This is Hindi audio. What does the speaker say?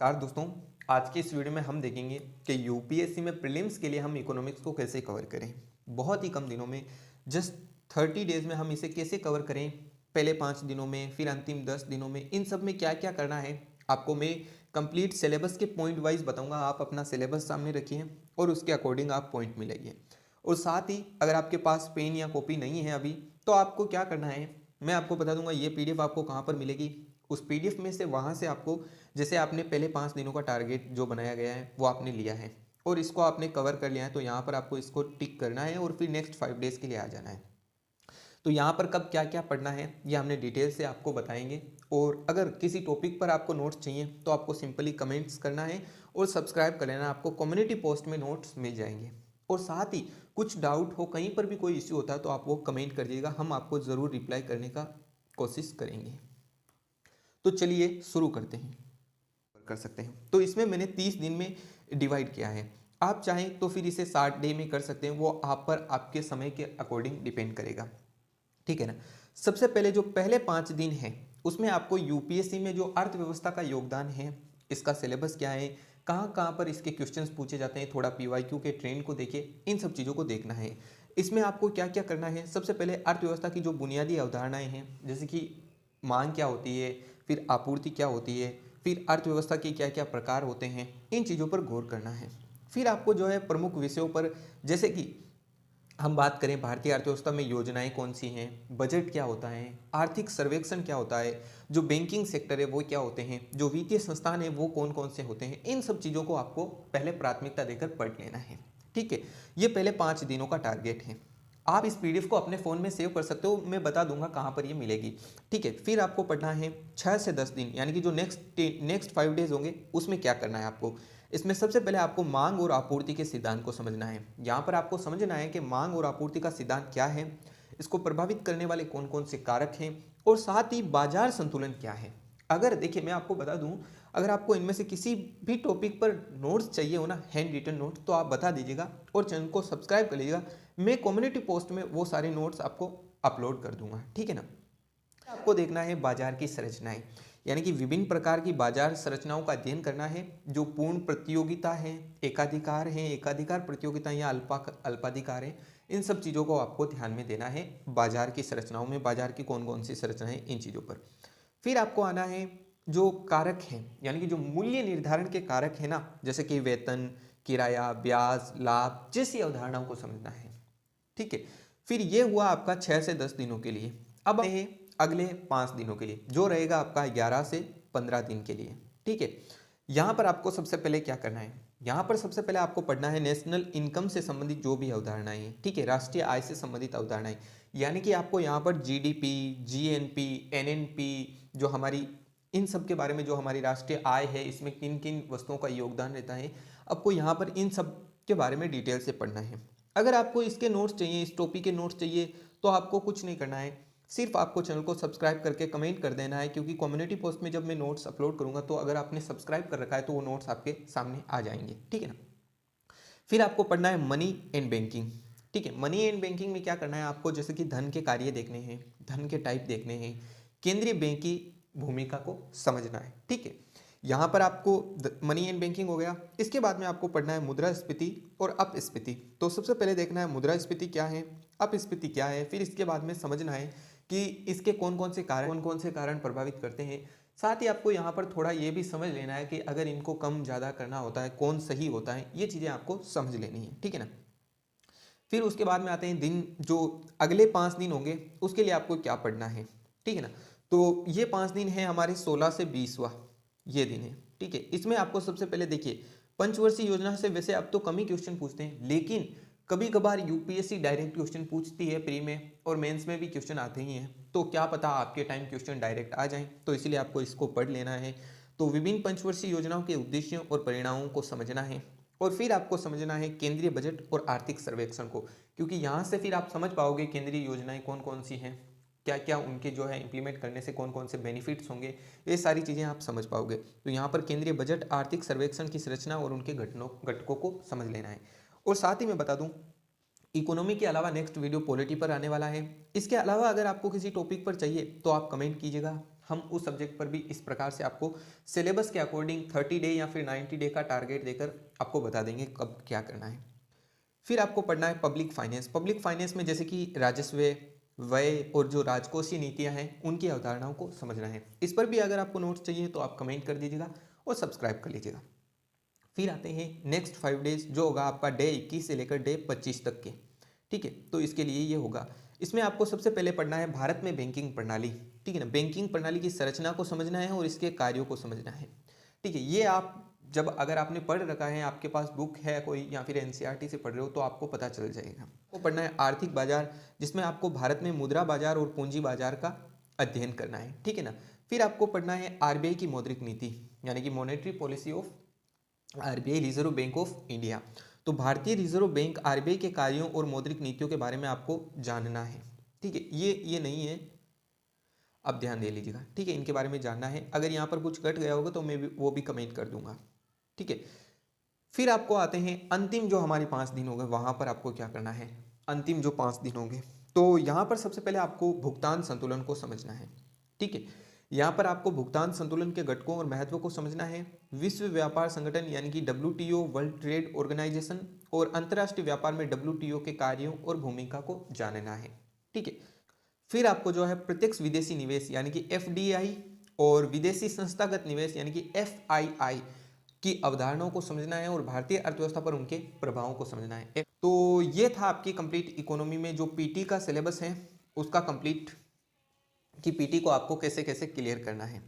नमस्कार दोस्तों। आज के इस वीडियो में हम देखेंगे कि यूपीएससी में प्रीलिम्स के लिए हम इकोनॉमिक्स को कैसे कवर करें। बहुत ही कम दिनों में, जस्ट 30 डेज में हम इसे कैसे कवर करें, पहले 5 दिनों में, फिर अंतिम 10 दिनों में, इन सब में क्या क्या करना है आपको मैं कंप्लीट सिलेबस के पॉइंट वाइज बताऊंगा। आप अपना सिलेबस सामने रखिए और उसके अकॉर्डिंग आप पॉइंट मिलाइए। और साथ ही अगर आपके पास पेन या कॉपी नहीं है अभी, तो आपको क्या करना है मैं आपको बता दूंगा। ये पीडीएफ आपको कहाँ पर मिलेगी, उस पीडीएफ में से वहाँ से आपको, जैसे आपने पहले 5 दिनों का टारगेट जो बनाया गया है वो आपने लिया है और इसको आपने कवर कर लिया है, तो यहाँ पर आपको इसको टिक करना है और फिर नेक्स्ट 5 डेज के लिए आ जाना है। तो यहाँ पर कब क्या क्या पढ़ना है ये हमने डिटेल से आपको बताएंगे। और अगर किसी टॉपिक पर आपको नोट्स चाहिए तो आपको सिंपली कमेंट्स करना है और सब्सक्राइब कर लेना, आपको कम्युनिटी पोस्ट में नोट्स मिल जाएंगे। और साथ ही कुछ डाउट हो, कहीं पर भी कोई इश्यू होता है तो आप वो कमेंट कर दीजिएगा, हम आपको ज़रूर रिप्लाई करने का कोशिश करेंगे। तो चलिए शुरू करते हैं। कर सकते हैं तो इसमें मैंने 30 दिन में डिवाइड किया है। आप चाहें तो फिर इसे 60 डे में कर सकते हैं, वो आप पर आपके समय के अकॉर्डिंग डिपेंड करेगा, ठीक है ना। सबसे पहले जो पहले 5 दिन हैं उसमें आपको यूपीएससी में जो अर्थव्यवस्था का योगदान है, इसका सिलेबस क्या है, कहाँ कहाँ पर इसके क्वेश्चंस पूछे जाते हैं, थोड़ा पीवाईक्यू के ट्रेंड को देखिए, इन सब चीज़ों को देखना है। इसमें आपको क्या क्या करना है, सबसे पहले अर्थव्यवस्था की जो बुनियादी अवधारणाएं हैं, जैसे कि मांग क्या होती है, फिर आपूर्ति क्या होती है, फिर अर्थव्यवस्था के क्या क्या प्रकार होते हैं, इन चीज़ों पर गौर करना है। फिर आपको जो है प्रमुख विषयों पर, जैसे कि हम बात करें भारतीय अर्थव्यवस्था में योजनाएं कौन सी हैं, बजट क्या होता है, आर्थिक सर्वेक्षण क्या होता है, जो बैंकिंग सेक्टर है वो क्या होते हैं, जो वित्तीय संस्थान है वो कौन कौन से होते हैं, इन सब चीज़ों को आपको पहले प्राथमिकता देकर पढ़ लेना है, ठीक है। ये पहले 5 दिनों का टारगेट है। आप इस पीडीएफ को अपने फ़ोन में सेव कर सकते हो, मैं बता दूंगा कहाँ पर ये मिलेगी, ठीक है। फिर आपको पढ़ना है 6 से 10 दिन, यानी कि जो नेक्स्ट 5 डेज होंगे उसमें क्या करना है आपको। इसमें सबसे पहले आपको मांग और आपूर्ति के सिद्धांत को समझना है। यहाँ पर आपको समझना है कि मांग और आपूर्ति का सिद्धांत क्या है, इसको प्रभावित करने वाले कौन कौन से कारक हैं, और साथ ही बाजार संतुलन क्या है। अगर देखिए मैं आपको बता दूं, अगर आपको इनमें से किसी भी टॉपिक पर नोट्स चाहिए हो ना, हैंड रिटन नोट, तो आप बता दीजिएगा और चैनल को सब्सक्राइब कर लीजिएगा। मैं कम्युनिटी पोस्ट में वो सारे नोट्स आपको अपलोड कर दूंगा, ठीक है ना। आपको देखना है बाजार की संरचनाएं, यानी कि विभिन्न प्रकार की बाजार संरचनाओं का अध्ययन करना है। जो पूर्ण प्रतियोगिता है, एकाधिकार प्रतियोगिता या अल्पाधिकार है, इन सब चीज़ों को आपको ध्यान में देना है। बाजार की संरचनाओं में बाजार की कौन कौन सी संरचनाएं, इन चीज़ों पर। फिर आपको आना है जो कारक हैं, यानी कि जो मूल्य निर्धारण के कारक है ना, जैसे कि वेतन, किराया, ब्याज, लाभ जैसी अवधारणाओं को समझना है, ठीक है। फिर ये हुआ आपका 6 से 10 दिनों के लिए। अब है अगले 5 दिनों के लिए, जो रहेगा आपका 11 से 15 दिन के लिए, ठीक है। यहाँ पर आपको सबसे पहले क्या करना है, यहाँ पर सबसे पहले आपको पढ़ना है नेशनल इनकम से संबंधित जो भी अवधारणाएं हैं, ठीक है, राष्ट्रीय आय से संबंधित अवधारणाएं। यानी कि आपको यहाँ पर जीडीपी, जीएनपी, एनएनपी, जो हमारी इन सब के बारे में, जो हमारी राष्ट्रीय आय है इसमें किन किन वस्तुओं का योगदान रहता है, आपको यहाँ पर इन सब के बारे में डिटेल से पढ़ना है। अगर आपको इसके नोट्स चाहिए, इस टॉपिक के नोट्स चाहिए, तो आपको कुछ नहीं करना है, सिर्फ आपको चैनल को सब्सक्राइब करके कमेंट कर देना है, क्योंकि कम्युनिटी पोस्ट में जब मैं नोट्स अपलोड करूंगा तो अगर आपने सब्सक्राइब कर रखा है तो वो नोट्स आपके सामने आ जाएंगे, ठीक है ना। फिर आपको पढ़ना है मनी एंड बैंकिंग, ठीक है। मनी एंड बैंकिंग में क्या करना है आपको, जैसे कि धन के कार्य देखने हैं, धन के टाइप देखने हैं, केंद्रीय बैंक की भूमिका को समझना है, ठीक है। यहाँ पर आपको मनी एंड बैंकिंग हो गया। इसके बाद में आपको पढ़ना है मुद्रास्फीति और अपस्फीति। तो सबसे पहले देखना है मुद्रास्फीति क्या है, अपस्फीति क्या है, फिर इसके बाद में समझना है कि इसके कौन कौन से कारण प्रभावित करते हैं। साथ ही आपको यहाँ पर थोड़ा ये भी समझ लेना है कि अगर इनको कम ज़्यादा करना होता है कौन सही होता है, ये चीज़ें आपको समझ लेनी है, ठीक है ना। फिर उसके बाद में आते हैं दिन, जो अगले 5 दिन होंगे उसके लिए आपको क्या पढ़ना है, ठीक है ना। तो ये 5 दिन है हमारे 16 से 20वां ये दिन है, ठीक है। इसमें आपको सबसे पहले देखिए, पंचवर्षीय योजना से वैसे अब तो कम ही क्वेश्चन पूछते हैं, लेकिन कभी कभार यूपीएससी डायरेक्ट क्वेश्चन पूछती है, प्री में और मेंस में भी क्वेश्चन आते ही हैं, तो क्या पता आपके टाइम क्वेश्चन डायरेक्ट आ जाएं, तो इसलिए आपको इसको पढ़ लेना है। तो विभिन्न पंचवर्षीय योजनाओं के उद्देश्यों और परिणामों को समझना है। और फिर आपको समझना है केंद्रीय बजट और आर्थिक सर्वेक्षण को, क्योंकि यहाँ से फिर आप समझ पाओगे केंद्रीय योजनाएं कौन कौन सी हैं, क्या क्या उनके जो है इंप्लीमेंट करने से कौन कौन से बेनिफिट्स होंगे, ये सारी चीज़ें आप समझ पाओगे। तो यहाँ पर केंद्रीय बजट, आर्थिक सर्वेक्षण की संरचना और उनके घटकों को समझ लेना है। और साथ ही मैं बता दूं, इकोनॉमी के अलावा नेक्स्ट वीडियो पॉलिटी पर आने वाला है। इसके अलावा अगर आपको किसी टॉपिक पर चाहिए तो आप कमेंट कीजिएगा, हम उस सब्जेक्ट पर भी इस प्रकार से आपको सिलेबस के अकॉर्डिंग 30 डे या फिर 90 डे का टारगेट देकर आपको बता देंगे कब क्या करना है। फिर आपको पढ़ना है पब्लिक फाइनेंस। पब्लिक फाइनेंस में जैसे कि राजस्व, व्यय और जो राजकोषीय नीतियां हैं उनकी अवधारणाओं को समझना है। इस पर भी अगर आपको नोट्स चाहिए तो आप कमेंट कर दीजिएगा और सब्सक्राइब कर लीजिएगा। फिर आते हैं नेक्स्ट 5 डेज, जो होगा आपका डे 21 से लेकर डे 25 तक के। ठीक है, तो इसके लिए ये होगा, इसमें आपको सबसे पहले पढ़ना है भारत में बैंकिंग प्रणाली। ठीक है ना, बैंकिंग प्रणाली की संरचना को समझना है और इसके कार्यों को समझना है। ठीक है, ये आप जब अगर आपने पढ़ रखा है, आपके पास बुक है कोई या फिर एनसीईआरटी से पढ़ रहे हो तो आपको पता चल जाएगा। आपको पढ़ना है आर्थिक बाजार, जिसमें आपको भारत में मुद्रा बाजार और पूंजी बाजार का अध्ययन करना है। ठीक है ना। फिर आपको पढ़ना है आरबीआई की मौद्रिक नीति, यानी कि monetary policy of RBI, reserve bank of India. तो भारतीय रिजर्व बैंक आरबीआई के कार्यों और मौद्रिक नीतियों के बारे में आपको जानना है। ठीक है, ये नहीं है, अब ध्यान दे लीजिएगा। ठीक है, इनके बारे में जानना है। अगर यहाँ पर कुछ कट गया होगा तो मैं भी वो भी कमेंट कर दूंगा। ठीक है, फिर आपको आते हैं अंतिम जो हमारे 5 दिन हो गए, वहां पर आपको क्या करना है। अंतिम जो 5 दिन होंगे, तो यहाँ पर सबसे पहले आपको भुगतान संतुलन को समझना है। ठीक है, यहाँ पर आपको भुगतान संतुलन के घटकों और महत्व को समझना है। विश्व व्यापार संगठन यानी कि WTO, वर्ल्ड ट्रेड ऑर्गेनाइजेशन और अंतर्राष्ट्रीय व्यापार में WTO के कार्यों और भूमिका को जानना है। ठीक है, फिर आपको जो है प्रत्यक्ष विदेशी निवेश यानी कि FDI और विदेशी संस्थागत निवेश यानी कि FII की अवधारणाओं को समझना है और भारतीय अर्थव्यवस्था पर उनके प्रभावों को समझना है। तो ये था आपकी कंप्लीट इकोनॉमी में जो पीटी का सिलेबस है, उसका कंप्लीट कि पीटी को आपको कैसे कैसे क्लियर करना है।